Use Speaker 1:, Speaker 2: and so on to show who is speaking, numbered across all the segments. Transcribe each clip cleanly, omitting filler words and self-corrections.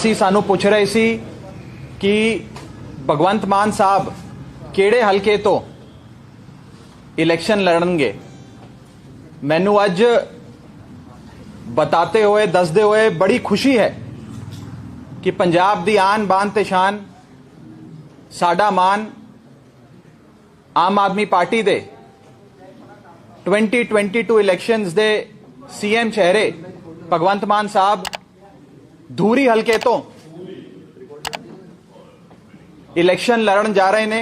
Speaker 1: ਸੀ ਸਾਨੂੰ ਪੁੱਛ ਰਹੇ ਸੀ ਕਿ ਭਗਵੰਤ ਮਾਨ ਸਾਹਿਬ ਕਿਹੜੇ ਹਲਕੇ ਤੋਂ ਇਲੈਕਸ਼ਨ ਲੜਨਗੇ। ਮੈਨੂੰ ਅੱਜ बताते हुए दसते हुए बड़ी खुशी है कि पंजाब दी आन बान ते शान साडा मान आम आदमी पार्टी दे 2022 इलैक्शंस दे सीएम चेहरे भगवंत मान साहब धूरी हलके तो इलैक्शन लड़न जा रहे ने।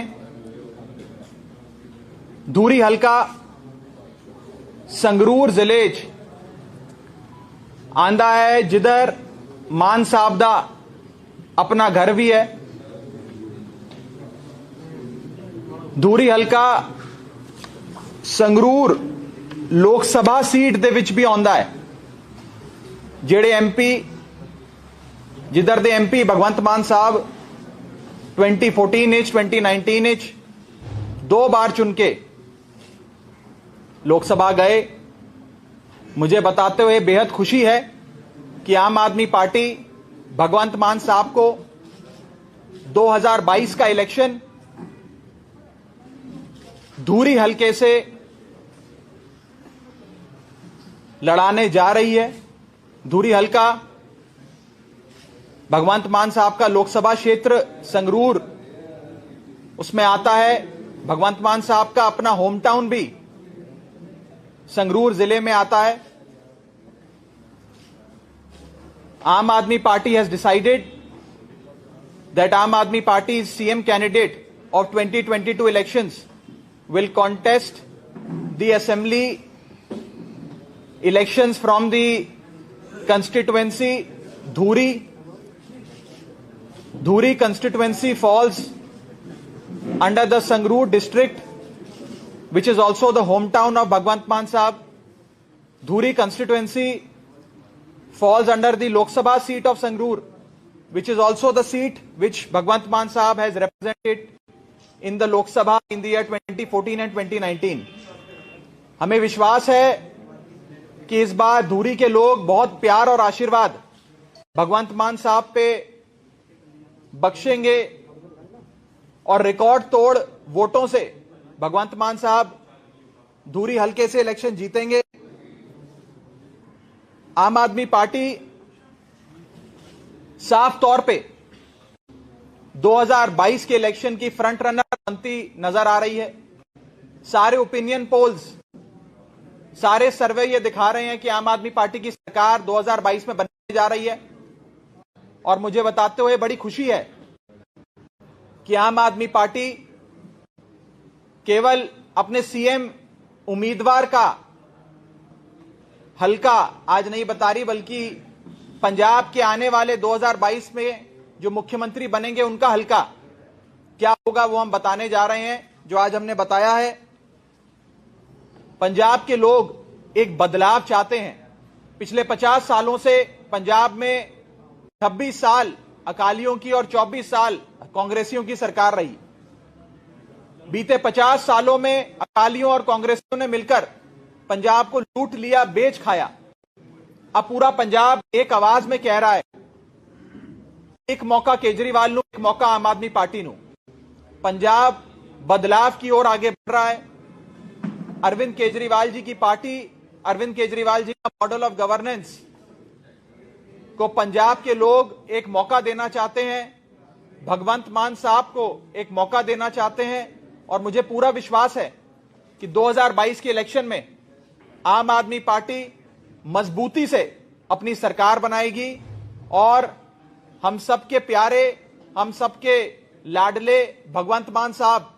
Speaker 1: धूरी हलका संगरूर जिले च आंदा है, जिधर मान साहब दा अपना घर भी है। धूरी हलका संगरूर लोक सभा सीट दे विच भी आंदा है। जेड़े MP जिधर दे MP भगवंत मान साहब 2014 इच 2019 इच 2 बार चुन के लोकसभा गए। मुझे बताते हुए बेहद खुशी है कि आम आदमी पार्टी भगवंत मान साहब को 2022 का इलेक्शन धूरी हलके से लड़ाने जा रही है। धूरी हलका भगवंत मान साहब का लोकसभा क्षेत्र संगरूर उसमें आता है। भगवंत मान साहब का अपना होम टाउन भी संगरूर जिले में आता है। आम Aadmi party has decided that Aam Aadmi party CM candidate of 2022 elections will contest the assembly elections from the constituency Dhuri. Dhuri constituency falls under the Sangrur district, which is also the hometown of Bhagwant Mann Sahab. Dhuri constituency falls under the Lok Sabha seat of Sangrur, which is also the seat which Bhagwant Mann Sahab has represented in the Lok Sabha in the year 2014 and 2019. हमें विश्वास है कि इस बार धूरी के लोग बहुत प्यार और आशीर्वाद भगवंत मान साहब पे बख्शेंगे और रिकॉर्ड तोड़ वोटों से भगवंत मान साहब धूरी हलके से इलेक्शन जीतेंगे। आम आदमी पार्टी साफ तौर पे 2022 के इलेक्शन की फ्रंट रनर बनती नजर आ रही है। सारे ओपिनियन पोल्स, सारे सर्वे ये दिखा रहे हैं कि आम आदमी पार्टी की सरकार 2022 में बनने जा रही है। और मुझे बताते हुए बड़ी खुशी है कि आम आदमी पार्टी केवल अपने CM उम्मीदवार का हलका आज नहीं बता रही, बल्कि पंजाब के आने वाले 2022 में जो मुख्यमंत्री बनेंगे उनका हलका क्या होगा वो हम बताने जा रहे हैं, जो आज हमने बताया है। पंजाब के लोग एक बदलाव चाहते हैं। पिछले 50 सालों से पंजाब में 26 साल अकालियों की और 24 साल कांग्रेसियों की सरकार रही। बीते 50 सालों में अकालियों और कांग्रेसियों ने मिलकर पंजाब को लूट लिया, बेच खाया। अब पूरा पंजाब एक आवाज में कह रहा है, एक मौका केजरीवाल नू, एक मौका आम आदमी पार्टी नू। पंजाब बदलाव की ओर आगे बढ़ रहा है। अरविंद केजरीवाल जी की पार्टी, अरविंद केजरीवाल जी का मॉडल ऑफ गवर्नेंस को पंजाब के लोग एक मौका देना चाहते हैं, भगवंत मान साहब को एक मौका देना चाहते हैं। और मुझे पूरा विश्वास है कि 2022 के इलेक्शन में आम आदमी पार्टी मजबूती से अपनी सरकार बनाएगी और हम सबके प्यारे, हम सबके लाडले भगवंत मान साहब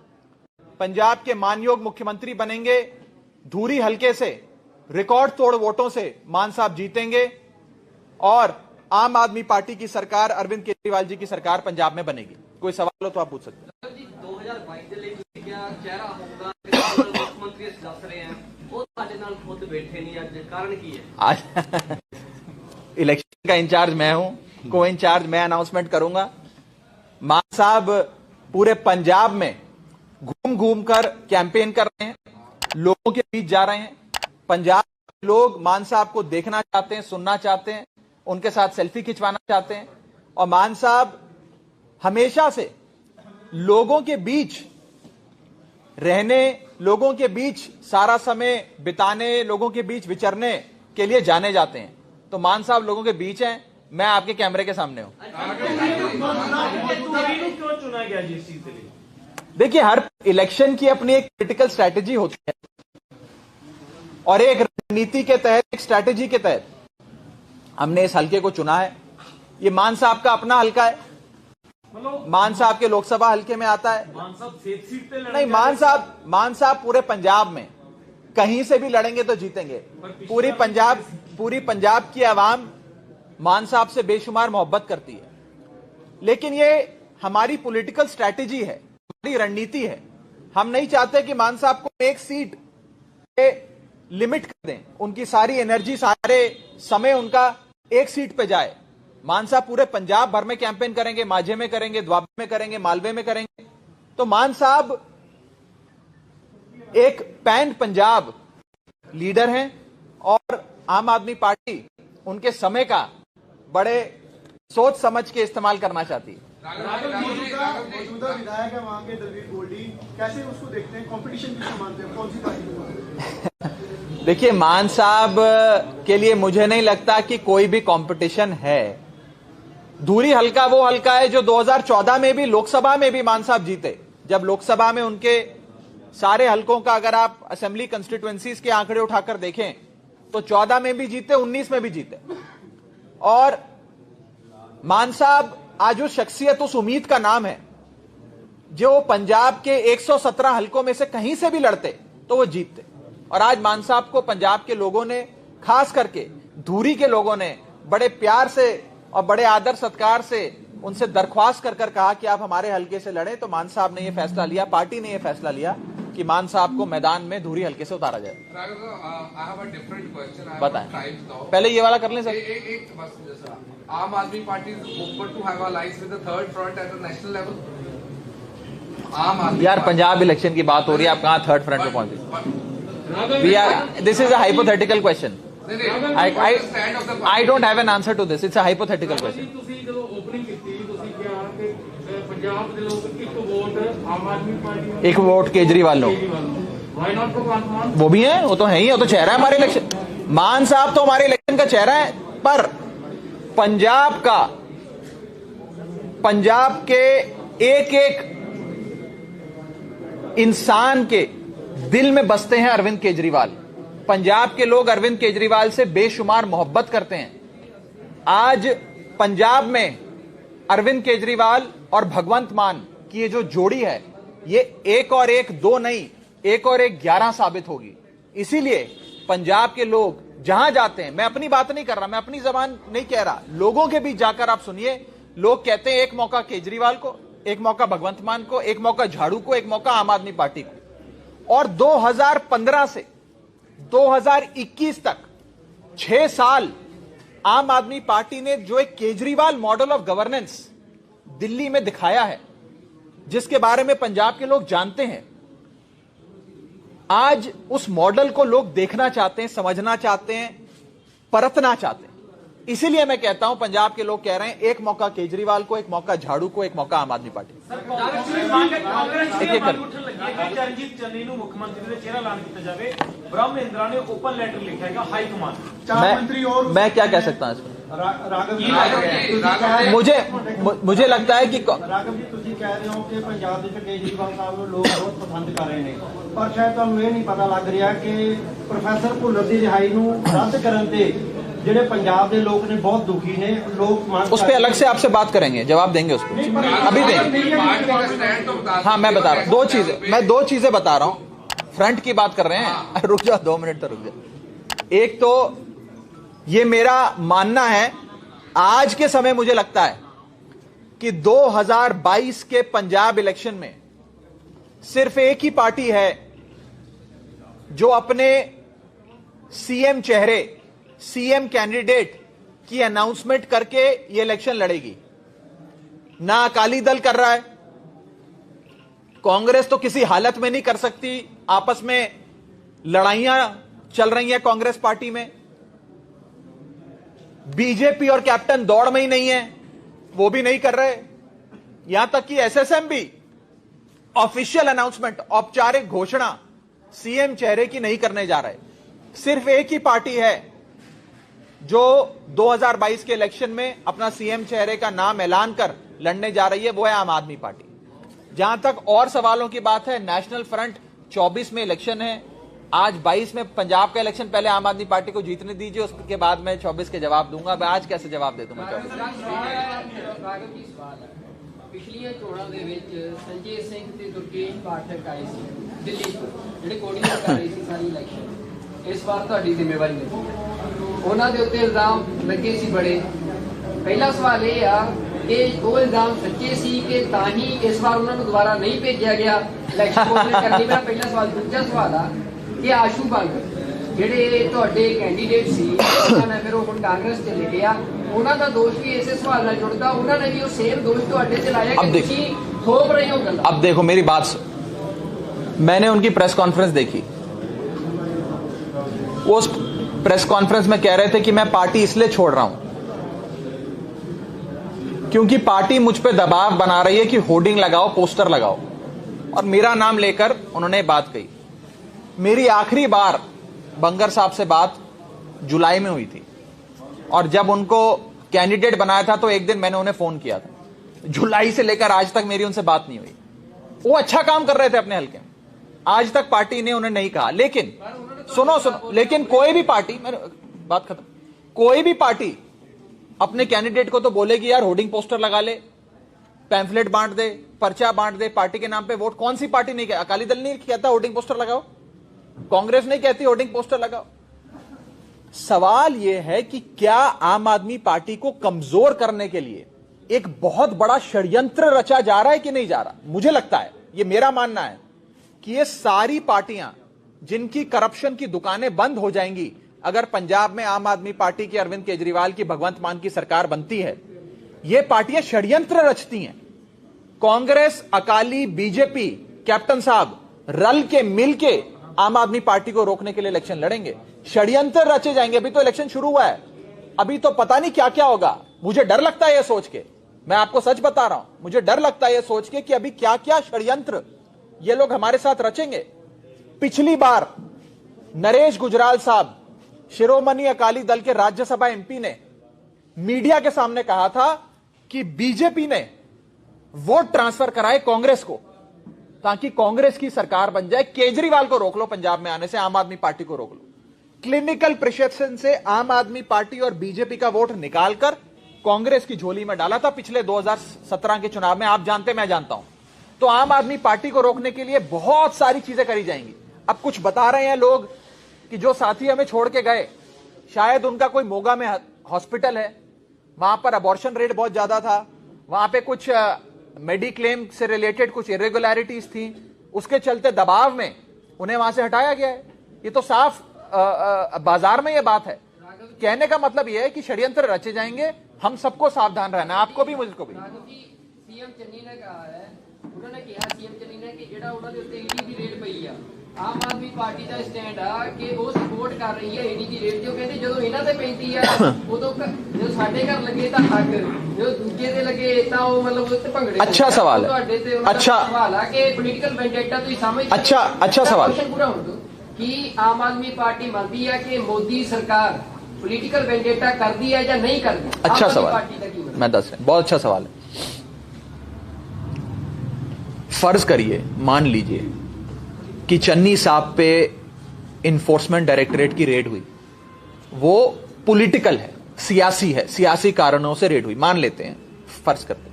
Speaker 1: पंजाब के मानयोग मुख्यमंत्री बनेंगे। धूरी हलके से रिकॉर्ड तोड़ वोटों से मान साहब जीतेंगे और आम आदमी पार्टी की सरकार, अरविंद केजरीवाल जी की सरकार पंजाब में बनेगी। कोई सवाल हो तो आप पूछ सकते हैं।
Speaker 2: 2022 ਦੇ ਲਈ क्या चेहरा होगा मुख्यमंत्री दस रहे हैं, वो ਸਾਡੇ ਨਾਲ खुद बैठे नहीं, आज कारण की है?
Speaker 1: आज इलेक्शन का इंचार्ज मैं हूं, को इंचार्ज मैं अनाउंसमेंट करूंगा। मान साहब पूरे पंजाब में घूम घूम कर कैंपेन कर रहे हैं, लोगों के बीच जा रहे हैं। पंजाब के लोग मान साहब को देखना चाहते हैं, सुनना चाहते हैं, उनके साथ सेल्फी खिंचवाना चाहते हैं। और मान साहब हमेशा से लोगों के बीच रहने, लोगों के बीच सारा समय बिताने, लोगों के बीच विचरने के लिए जाने जाते हैं। तो मान साहब लोगों के बीच हैं, मैं आपके कैमरे के सामने हूं।
Speaker 3: क्यों चुना गया जिस चीज के लिए?
Speaker 1: देखिए, हर इलेक्शन की अपनी एक पॉलिटिकल स्ट्रैटेजी होती है और एक रणनीति के तहत, एक स्ट्रैटेजी के तहत हमने इस हलके को चुना है। ये मान साहब का अपना हलका है, मान साहब के लोकसभा हलके में आता है।
Speaker 3: मान साहब सेफ सीट पे
Speaker 1: नहीं, मान साहब पूरे पंजाब में कहीं से भी लड़ेंगे तो जीतेंगे। पूरी पंजाब की आवाम मान साहब से बेशुमार मोहब्बत करती है, लेकिन ये हमारी पॉलिटिकल स्ट्रैटेजी है, हमारी रणनीति है। हम नहीं चाहते कि मान साहब को एक सीट पे लिमिट कर दें, उनकी सारी एनर्जी, सारे समय उनका एक सीट पे जाए। मान साहब पूरे पंजाब भर में कैंपेन करेंगे, माझे में करेंगे, द्वाबे में करेंगे, मालवे में करेंगे। तो मान साहब एक पैन पंजाब लीडर हैं और आम आदमी पार्टी उनके समय का बड़े सोच समझ के इस्तेमाल करना चाहती है।
Speaker 4: मौजूदा विधायक है वहां के दलवीर गोल्डी, कैसे उसको देखते हैं? कंपटीशन किसको मानते हैं, कौन सी पार्टी को मानते हैं?
Speaker 1: देखिए, मान साहब के लिए मुझे नहीं लगता कि कोई भी कंपटीशन है। धूरी हल्का वो हल्का है जो 2014 में भी, लोकसभा में भी मान साहब जीते। जब लोकसभा में उनके सारे हलकों का अगर आप असेंबली कंस्टिट्यूएंसीज के आंकड़े उठाकर देखें तो 14 में भी जीते, 19 में भी जीते। और मान साहब आज उस शख्सियत, उस उम्मीद का नाम है जो पंजाब के 117 हलकों में से कहीं से भी लड़ते तो वो जीतते। और आज मान साहब को पंजाब के लोगों ने, खास करके धूरी के लोगों ने बड़े प्यार से और बड़े आदर सत्कार से उनसे दरख्वास्त कर कहा कि आप हमारे हलके से लड़ें। तो मान साहब ने यह फैसला लिया, पार्टी ने यह फैसला लिया कि मान साहब को मैदान में धूरी हलके से उतारा जाए। बताएं, पहले ये वाला कर लें sir.
Speaker 5: Aam Aadmi party open to have alliance with the third front at the national level. Aam Aadmi
Speaker 1: यार, पंजाब इलेक्शन की बात हो रही है, आप कहां थर्ड फ्रंट पे पहुंचे? We are, this is a hypothetical question. I don't have an answer to this. It's a hypothetical question.
Speaker 3: ਤੁਸੀਂ ਜਦੋਂ ਓਪਨਿੰਗ ਕੀਤੀ ਤੁਸੀਂ ਕਿਹਾ ਕਿ ਪੰਜਾਬ ਦੇ ਲੋਕ ਇੱਕ ਵੋਟ ਆਮ ਆਦਮੀ ਪਾਰਟੀ ਨੂੰ,
Speaker 1: एक वोट केजरीवाल लो,
Speaker 3: व्हाई नॉट भगवंत मान?
Speaker 1: वो भी है, वो तो है ही, वो तो चेहरा है हमारे इलेक्शन। मान साहब तो हमारे इलेक्शन का चेहरा है, पर पंजाब के एक एक इंसान के दिल में बसते हैं अरविंद केजरीवाल। पंजाब के लोग अरविंद केजरीवाल से बेशुमार मोहब्बत करते हैं। आज पंजाब में अरविंद केजरीवाल और भगवंत मान की ये जो जोड़ी है, ये 1 और 1 2 नहीं, 1 और 1 11 साबित होगी। इसीलिए पंजाब के लोग जहां जाते हैं, मैं अपनी बात नहीं कर रहा, मैं अपनी जबान नहीं कह रहा, लोगों के बीच जाकर आप सुनिए, लोग कहते हैं एक मौका केजरीवाल को, एक मौका भगवंत मान को, एक मौका झाड़ू को, एक मौका आम आदमी पार्टी को। और 2015 से 2021 तक 6 साल आम आदमी पार्टी ने जो एक Kejriwal model of governance Delhi में दिखाया है, जिसके बारे में पंजाब के लोग जानते हैं, आज उस मॉडल को लोग देखना चाहते हैं, समझना चाहते हैं, परखना चाहते हैं। इसीलिए मैं कहता हूं, पंजाब के लोग कह रहे हैं एक मौका केजरीवाल को, एक मौका झाड़ू को, एक मौका आम आदमी पार्टी।
Speaker 3: ਚਰਨਜੀਤ ਚੰਨੀ ਨੂੰ ਮੁੱਖ ਮੰਤਰੀ ਦੇ ਚਿਹਰਾ ਐਲਾਨ ਕੀਤਾ ਜਾਵੇ। ब्रह्म इंद्रा ने ओपन लेटर लिखा है हाई कमान।
Speaker 4: चार मंत्री और
Speaker 1: मैं क्या कह सकता हूं इसमें? मुझे लगता है कि
Speaker 4: ਰਾਘਵ ਜੀ ਤੁਸੀਂ ਕਹਿ ਰਹੇ ਹੋ ਕਿ ਪੰਜਾਬ ਦੇ ਵਿੱਚ ਕੇਜਰੀਵਾਲ ਸਾਹਿਬ ਨੂੰ ਲੋਕ ਬਹੁਤ ਪਸੰਦ ਕਰ ਰਹੇ ਨੇ, ਪਰ ਸ਼ਾਇਦ ਤੁਹਾਨੂੰ ਇਹ ਨਹੀਂ ਪਤਾ ਲੱਗ ਰਿਹਾ ਕਿ ਪ੍ਰੋਫੈਸਰ ਭੁੱਲਰ ਦੀ ਰਿਹਾਈ ਨੂੰ ਰੱਦ ਕਰਨ ਤੇ ਜਿਹੜੇ पंजाब के लोग ने बहुत दुखी ने, लोग
Speaker 1: उस पर अलग से आपसे बात करेंगे, जवाब देंगे उसको, अभी देंगे। हाँ, मैं बता रहा हूं दो चीजें बता रहा हूं। फ्रंट की बात कर रहे हैं, रुक जाओ 2 मिनट तो रुक जाओ। एक तो ये मेरा मानना है, आज के समय मुझे लगता है कि 2022 के पंजाब इलेक्शन में सिर्फ एक ही पार्टी है जो अपने सीएम चेहरे, सीएम कैंडिडेट की अनाउंसमेंट करके ये इलेक्शन लड़ेगी। ना अकाली दल कर रहा है, कांग्रेस तो किसी हालत में नहीं कर सकती, आपस में लड़ाइयां चल रही हैं कांग्रेस पार्टी में, बीजेपी और कैप्टन दौड़ में ही नहीं है, वो भी नहीं कर रहे। यहां तक कि एसएसएम भी ऑफिशियल अनाउंसमेंट, औपचारिक घोषणा सीएम चेहरे की नहीं करने जा रहे। सिर्फ एक ही पार्टी है जो 2022 के इलेक्शन में अपना सीएम चेहरे का नाम ऐलान कर लड़ने जा रही है, वो है आम आदमी पार्टी। जहां तक और सवालों की बात है, नेशनल फ्रंट 24 में इलेक्शन है, आज 22 में पंजाब का इलेक्शन, पहले आम आदमी पार्टी को जीतने दीजिए, उसके बाद मैं 24 के जवाब दूंगा। मैं आज कैसे जवाब दे दूंगा 24?
Speaker 6: ਪਿਛਲੀਆਂ ਚੋਣਾਂ ਦੇ ਵਿੱਚ ਸੰਜੇ ਸਿੰਘ ਤੇ ਦੁਰਗੇਸ਼ ਪਾਠਕ ਆਏ ਸੀ ਦਿੱਲੀ ਤੋਂ, ਜਿਹੜੇ ਕੋਡੀਆਂ ਕਰ ਰਹੇ ਸੀ ਸਾਰੀ ਇਲੈਕਸ਼ਨ। ਇਸ ਵਾਰ ਤੁਹਾਡੀ ਜ਼ਿੰਮੇਵਾਰੀ ਹੈ, ਉਹਨਾਂ ਦੇ ਉੱਤੇ ਇਲਜ਼ਾਮ ਲੱਗੇ ਸੀ ਬੜੇ। ਪਹਿਲਾ ਸਵਾਲ ਇਹ ਆ ਕਿ ਉਹ ਇਲਜ਼ਾਮ ਸੱਚੇ ਸੀ ਕਿ ਤਾਂ ਹੀ ਇਸ ਵਾਰ ਉਹਨਾਂ ਨੂੰ ਦੁਬਾਰਾ ਨਹੀਂ ਭੇਜਿਆ ਗਿਆ ਇਲੈਕਸ਼ਨ ਕੋਸ਼ਿਸ਼ ਕਰਨੀ। ਮੇਰਾ ਪਹਿਲਾ ਸਵਾਲ। ਦੂਜਾ ਸਵਾਲ ਆ ਕਿ ਆਸ਼ੂ ਬੰਗ ਜਿਹੜੇ ਤੁਹਾਡੇ ਕੈਂਡੀਡੇਟ ਸੀ, ਉਹਨਾਂ ਨੇ ਫਿਰ ਉਹ ਹੁਣ ਕਾਂਗਰਸ ਚਲੇ ਗਿਆ, ਉਹਨਾਂ ਦਾ ਦੋਸ਼ ਵੀ ਇਸੇ ਸਵਾਲ ਨਾਲ ਜੁੜਦਾ। ਉਹਨਾਂ ਨੇ ਵੀ ਉਹ ਸੇਮ ਦੋਸ਼ ਤੁਹਾਡੇ ਤੇ लाया कि ਤੁਸੀਂ थोप रहे हो गल्ला।
Speaker 1: अब देखो मेरी बात, मैंने उनकी प्रेस कॉन्फ्रेंस देखी। वो उस प्रेस कॉन्फ्रेंस में कह रहे थे कि मैं पार्टी इसलिए छोड़ रहा हूं क्योंकि पार्टी मुझ पे दबाव बना रही है कि होर्डिंग लगाओ, पोस्टर लगाओ, और मेरा नाम लेकर उन्होंने बात कही। मेरी आखिरी बार बंगर साहब से बात जुलाई में हुई थी, और जब उनको कैंडिडेट बनाया था तो एक दिन मैंने उन्हें फोन किया था। जुलाई से लेकर आज तक मेरी उनसे बात नहीं हुई। वो अच्छा काम कर रहे थे अपने हल्के में, आज तक पार्टी ने उन्हें नहीं कहा। लेकिन सुनो, लेकिन कोई भी पार्टी, मेरी बात खत्म, कोई भी पार्टी अपने कैंडिडेट को तो बोलेगी यार होर्डिंग पोस्टर लगा ले, पैम्फलेट बांट दे, पर्चा बांट दे, पार्टी के नाम पे वोट। कौन सी पार्टी नहीं कहती? अकाली दल नहीं कहता होर्डिंग पोस्टर लगाओ, कांग्रेस नहीं कहती होर्डिंग पोस्टर लगाओ। सवाल यह है कि क्या आम आदमी पार्टी को कमजोर करने के लिए एक बहुत बड़ा षड्यंत्र रचा जा रहा है कि नहीं जा रहा? मुझे लगता है, यह मेरा मानना है कि ये सारी पार्टियां जिनकी करप्शन की दुकानें बंद हो जाएंगी अगर पंजाब में आम आदमी पार्टी की, अरविंद केजरीवाल की, भगवंत मान की सरकार बनती है। ये पार्टियां षड्यंत्र रचती हैं। कांग्रेस, अकाली, बीजेपी, कैप्टन साहब रल के मिल के आम आदमी पार्टी को रोकने के लिए इलेक्शन लड़ेंगे। षड्यंत्र रचे जाएंगे। अभी तो इलेक्शन शुरू हुआ है, अभी तो पता नहीं क्या क्या होगा। मुझे डर लगता है यह सोच के, मैं आपको सच बता रहा हूं, मुझे डर लगता है यह सोच के कि अभी क्या क्या षड्यंत्र ये लोग हमारे साथ रचेंगे। पिछली बार नरेश गुजराल साहब, शिरोमणि अकाली दल के राज्यसभा एमपी, ने मीडिया के सामने कहा था कि बीजेपी ने वोट ट्रांसफर कराए कांग्रेस को ताकि कांग्रेस की सरकार बन जाए। केजरीवाल को रोक लो पंजाब में आने से, आम आदमी पार्टी को रोक लो। क्लिनिकल प्रिसेप्शन से आम आदमी पार्टी और बीजेपी का वोट निकालकर कांग्रेस की झोली में डाला था पिछले 2017 के चुनाव में। आप जानते, मैं जानता हूं। तो आम आदमी पार्टी को रोकने के लिए बहुत सारी चीजें करी जाएंगी। अब कुछ बता रहे हैं लोग कि जो साथी हमें छोड़ के गए, शायद उनका कोई मोगा में हॉस्पिटल है, वहां पर अबॉर्शन रेट बहुत ज्यादा था, वहां पे कुछ मेडिक्लेम से रिलेटेड कुछ इरेगुलरिटीज थी, उसके चलते दबाव में उन्हें वहां से हटाया गया है। ये तो साफ बाजार में ये बात है। कहने का मतलब यह है कि षड्यंत्र रचे जाएंगे, हम सबको सावधान रहना है, आपको भी मुझको भी।
Speaker 6: सीएम चन्नी ने कहा है, उन्होंने कहा सीएम चन्नी ने कि जेड़ा उन्होंने उत्ते ईडी दी रेट पई आ, आम आदमी पार्टी ਦਾ ਸਟੈਂਡ ਆ ਕਿ ਉਹ ਸਪੋਰਟ ਕਰ ਰਹੀ ਹੈ ਈਡੀ ਦੀ ਰੇਟ। ਜੋ ਕਹਿੰਦੇ ਜਦੋਂ ਇਹਨਾਂ ਤੇ ਪੈਂਦੀ ਆ ਉਦੋਂ ਜਦੋਂ ਸਾਡੇ ਘਰ ਲੱਗੇ ਤਾਂ ਹੱਕ, ਜਦੋਂ ਦੂਜੇ ਦੇ ਲੱਗੇ ਤਾਂ ਉਹ ਮਤਲਬ ਉੱਤੇ ਭੰਗੜੇ।
Speaker 1: अच्छा सवाल है,
Speaker 6: ਤੁਹਾਡੇ ਤੇ अच्छा सवाल ਆ ਕਿ ਪੋਲੀਟੀਕਲ ਵੈਂਡੇਟਾ ਤੁਸੀਂ ਸਮਝਦੇ?
Speaker 1: अच्छा सवाल।
Speaker 6: क्वेश्चन पूरा होने दो कि आम आदमी पार्टी मानती है कि मोदी सरकार पॉलिटिकल वेंडेटा कर दी है या नहीं कर दी?
Speaker 1: अच्छा सवाल, मैं दस रहा, बहुत अच्छा सवाल है। फर्ज करिए, मान लीजिए कि चन्नी साहब पे इन्फोर्समेंट डायरेक्टरेट की रेड हुई, वो पॉलिटिकल है, सियासी है, सियासी कारणों से रेड हुई, मान लेते हैं, फर्ज करते हैं।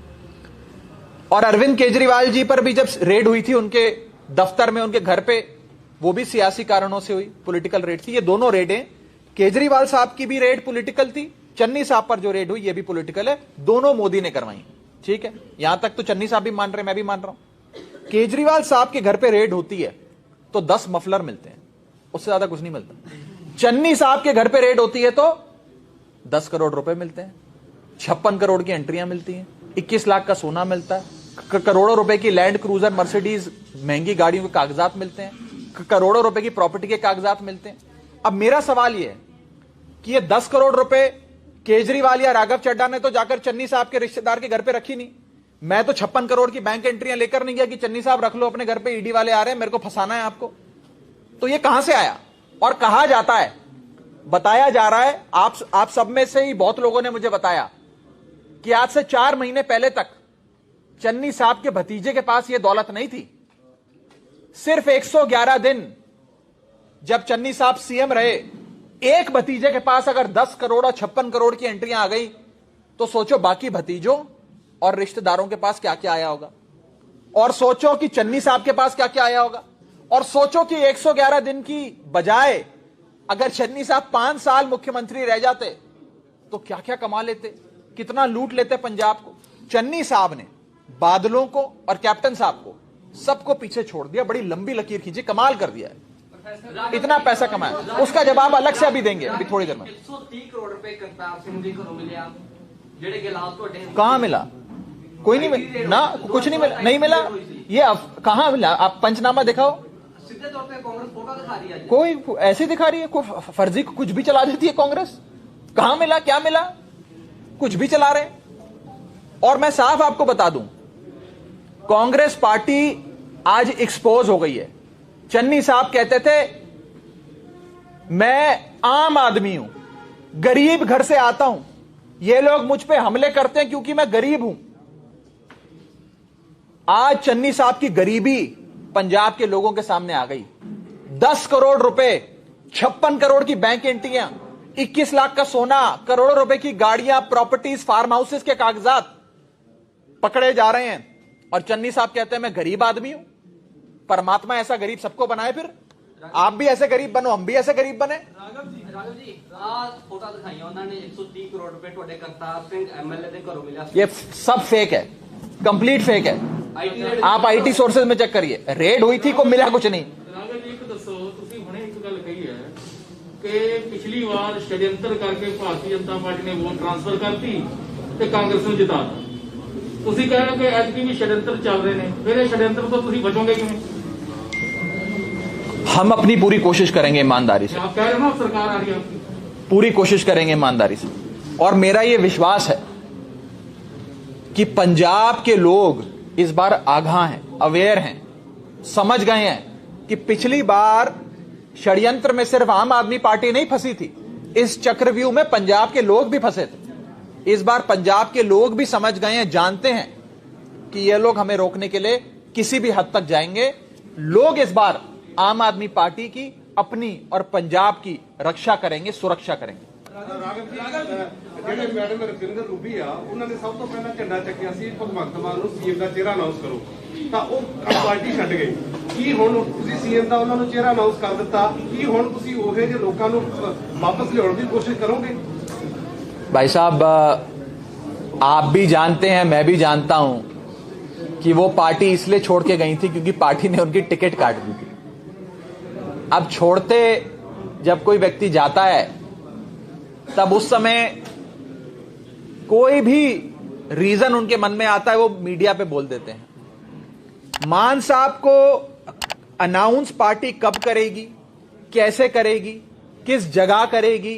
Speaker 1: और अरविंद केजरीवाल जी पर भी जब रेड हुई थी उनके दफ्तर में, उनके घर पे, वो भी सियासी कारणों से हुई, पॉलिटिकल रेड थी। ये दोनों रेडें, केजरीवाल साहब की भी रेड पॉलिटिकल थी, चन्नी साहब पर जो रेड हुई ये भी पॉलिटिकल है, दोनों मोदी ने करवाई। ठीक है, यहां तक तो चन्नी साहब भी मान रहे, मैं भी मान रहा हूं। केजरीवाल साहब के घर पे रेड होती है तो 10 मफलर मिलते हैं, उससे ज्यादा कुछ नहीं मिलता। चन्नी साहब के घर पे रेड होती है तो 10 करोड़ रुपए मिलते हैं, 56 करोड़ की एंट्रियां मिलती हैं, 21 लाख का सोना मिलता है, करोड़ों रुपए की लैंड क्रूजर, मर्सिडीज, महंगी गाड़ियों के कागजात मिलते हैं, करोड़ों रुपए की प्रॉपर्टी के कागजात मिलते हैं। अब मेरा सवाल यह है कि ये 10 करोड़ रुपए केजरीवाल या राघव चड्ढा ने तो जाकर चन्नी साहब के रिश्तेदार के घर पे रखी नहीं। मैं तो 56 करोड़ की बैंक एंट्रियां लेकर नहीं गया कि चन्नी साहब रख लो अपने घर पे, ईडी वाले आ रहे हैं, मेरे को फंसाना है आपको। तो ये कहां से आया? और कहा जाता है, बताया जा रहा है, आप सब में से ही बहुत लोगों ने मुझे बताया कि आज से 4 महीने पहले तक चन्नी साहब के भतीजे के पास यह दौलत नहीं थी। सिर्फ 111 दिन जब चन्नी साहब सीएम रहे, एक भतीजे के पास अगर 10 करोड़ और 56 करोड़ की एंट्रियां आ गई तो सोचो बाकी भतीजों और रिश्तेदारों के पास क्या क्या आया होगा, और सोचो कि चन्नी साहब के पास क्या क्या आया होगा, और सोचो कि 111 दिन की बजाय अगर चन्नी साहब 5 साल मुख्यमंत्री रह जाते तो क्या क्या कमा लेते, कितना लूट लेते पंजाब को। चन्नी साहब ने बादलों को और कैप्टन साहब को सबको पीछे छोड़ दिया, बड़ी लंबी लकीर खींची, कमाल कर दिया है, इतना पैसा कमाया। उसका जवाब अलग से अभी देंगे, अभी थोड़ी देर में।
Speaker 2: 130 करोड़ रुपए करतार सिंह जी को मिले, जेडे गिलाफ तो
Speaker 1: कहां मिला? कोई नहीं मिला ना, कुछ नहीं मिला, नहीं मिला। ये कहां मिला? आप पंचनामा दिखाओ।
Speaker 2: सीधे तौर पे कांग्रेस फोटो दिखा रही है,
Speaker 1: कोई ऐसे दिखा रही है, कोई फर्जी कुछ भी चला देती है कांग्रेस। कहां मिला, क्या मिला? कुछ भी चला रहे। और मैं साफ आपको बता दूं, कांग्रेस पार्टी आज एक्सपोज हो गई है। चन्नी साहब कहते थे मैं आम आदमी हूं, गरीब घर से आता हूं, ये लोग मुझ पे हमले करते हैं क्योंकि मैं गरीब हूं। आज चन्नी साहब की गरीबी पंजाब के लोगों के सामने आ गई। 10 करोड़ रुपए, 56 करोड़ की बैंक एंट्रियां, 21 लाख का सोना, करोड़ों रुपए की गाड़ियां, प्रॉपर्टीज, फार्म हाउसेस के कागजात पकड़े जा रहे हैं। और चन्नी साहब कहते हैं मैं गरीब आदमी हूं। परमात्मा ऐसा गरीब सबको बनाए, फिर आप भी ऐसे गरीब बनो, हम भी ऐसे गरीब बने।
Speaker 2: राघव जी आज फोटो दिखाई उन्होंने 130 करोड़ रुपए ਤੁਹਾਡੇ करतार सिंह एमएलए ਦੇ ਘਰੋਂ ਮਿਲਿਆ।
Speaker 1: ये सब फेक है, कंप्लीट फेक है। आप आईटी सोर्सेज में चेक करिए, रेड हुई थी, को मिला कुछ नहीं।
Speaker 7: ਰਾਘਵ ਜੀ ਇੱਕ ਦੱਸੋ, ਤੁਸੀਂ ਹੁਣੇ ਇੱਕ ਗੱਲ ਕਹੀ ਹੈ ਕਿ ਪਿਛਲੀ ਵਾਰ ਸ਼ਡਿਅੰਤਰ ਕਰਕੇ ਭਾਰਤੀ ਜਨਤਾ ਪਾਰਟੀ ਨੇ ਵੋਟ ਟ੍ਰਾਂਸਫਰ ਕਰਤੀ ਤੇ ਕਾਂਗਰਸ ਨੂੰ ਜਿਤਾਤਾ। ਤੁਸੀਂ ਕਹਿ ਰਹੇ ਹੋ ਕਿ ਐਤਕੀ ਵੀ ਸ਼ਡਿਅੰਤਰ ਚੱਲ ਰਹੇ ਨੇ, ਫਿਰ ਇਹ ਸ਼ਡਿਅੰਤਰ ਤੋਂ ਤੁਸੀਂ ਬਚੋਗੇ ਕਿਵੇਂ?
Speaker 1: हम अपनी पूरी कोशिश करेंगे ईमानदारी से,
Speaker 7: आप कह रहे हो ना सरकार आ रही है आपकी,
Speaker 1: पूरी कोशिश करेंगे ईमानदारी से। और मेरा यह विश्वास है कि पंजाब के लोग इस बार आगाह हैं, अवेयर हैं, समझ गए हैं कि पिछली बार षड्यंत्र में सिर्फ आम आदमी पार्टी नहीं फंसी थी, इस चक्रव्यूह में पंजाब के लोग भी फंसे थे। इस बार पंजाब के लोग भी समझ गए हैं, जानते हैं कि ये लोग हमें रोकने के लिए किसी भी हद तक जाएंगे। लोग इस बार आम आदमी पार्टी की, अपनी और पंजाब की रक्षा करेंगे, सुरक्षा करेंगे।
Speaker 8: ਜਿਹੜੇ ਮੈਡਮ ਰਵਿੰਦਰ ਰੂਬੀ ਆ, ਉਹਨਾਂ ਨੇ ਸਭ ਤੋਂ ਪਹਿਲਾਂ ਝੰਡਾ ਚੱਕਿਆ ਸੀ ਭਗਵੰਤ ਮਾਨ ਨੂੰ ਸੀਐਮ ਦਾ ਚਿਹਰਾ ਅਨਾਉਂਸ ਕਰੋ, ਤਾਂ ਉਹ ਪਾਰਟੀ ਛੱਡ ਗਏ। ਕੀ ਹੁਣ ਤੁਸੀਂ ਸੀਐਮ ਦਾ ਉਹਨਾਂ ਨੂੰ ਚਿਹਰਾ ਅਨਾਉਂਸ ਕਰ ਦਿੱਤਾ, ਕੀ ਹੁਣ ਤੁਸੀਂ ਉਹੇ ਜਿਹੇ ਲੋਕਾਂ ਨੂੰ ਵਾਪਸ ਲਿਆਉਣ ਦੀ ਕੋਸ਼ਿਸ਼ ਕਰੋਗੇ?
Speaker 1: भाई साहब, आप भी जानते हैं, मैं भी जानता हूं कि वो पार्टी इसलिए छोड़ के गई थी क्योंकि पार्टी ने उनकी टिकट काट दी थी। अब छोड़ते जब कोई व्यक्ति जाता है तब उस समय कोई भी रीजन उनके मन में आता है, वो मीडिया पे बोल देते हैं। मान साहब को अनाउंस पार्टी कब करेगी, कैसे करेगी, किस जगह करेगी,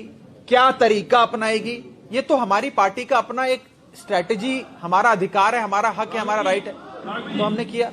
Speaker 1: क्या तरीका अपनाएगी, ये तो हमारी पार्टी का अपना एक स्ट्रेटजी, हमारा अधिकार है, हमारा हक है, हमारा राइट है, तो हमने किया।